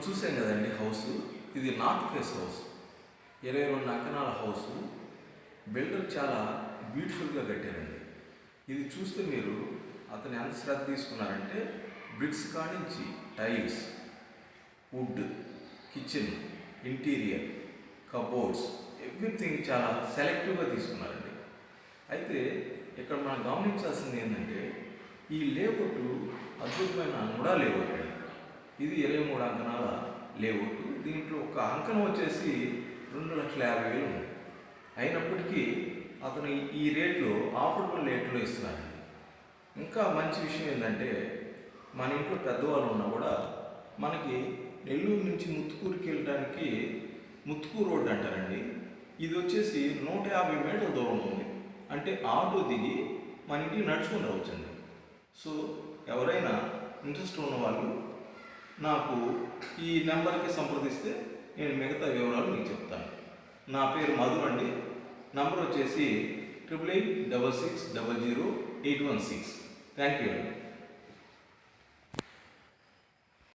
చూసాం కదండి హౌస్. ఇది నార్త్ ఫేస్ హౌస్, 22 అంకణాల హౌస్. బిల్డర్ చాలా బ్యూటిఫుల్గా కట్టారండి. ఇది చూస్తే మీరు అతను ఎంత శ్రద్ధ తీసుకున్నారంటే బ్రిక్స్ కానించి tiles, wood, kitchen, interior, cupboards, everything చాలా సెలెక్టివ్గా తీసుకున్నారండి. అయితే ఇక్కడ మనం గమనించాల్సింది ఏంటంటే ఈ లేఅవుట్ అద్భుతమైన కూడా లేఅవుట్ అండి. ఇది 23 అంకణాల లేఅవుట్. దీంట్లో ఒక అంకణం వచ్చేసి 2,50,000 ఉంది. అయినప్పటికీ అతను ఈ రేట్లో ఆఫర్డబుల్ రేట్లో ఇస్తున్నారండి. ఇంకా మంచి విషయం ఏంటంటే మన ఇంట్లో పెద్దవాళ్ళు ఉన్నా కూడా మనకి నెల్లూరు నుంచి ముత్తుకూరుకి వెళ్ళడానికి ముత్తుకూరు రోడ్ అంటారండి. ఇది వచ్చేసి 150 మీటర్ల దూరం ఉంది. అంటే ఆటో దిగి మన ఇంటికి నడుచుకుని రావచ్చండి. సో ఎవరైనా ఇంట్రెస్ట్ ఉన్న వాళ్ళు నాకు ఈ నెంబర్కి సంప్రదిస్తే నేను మిగతా వివరాలు మీకు చెప్తాను. నా పేరు మధు అండి. నంబర్ వచ్చేసి 8886600816. థ్యాంక్ యూ అండి.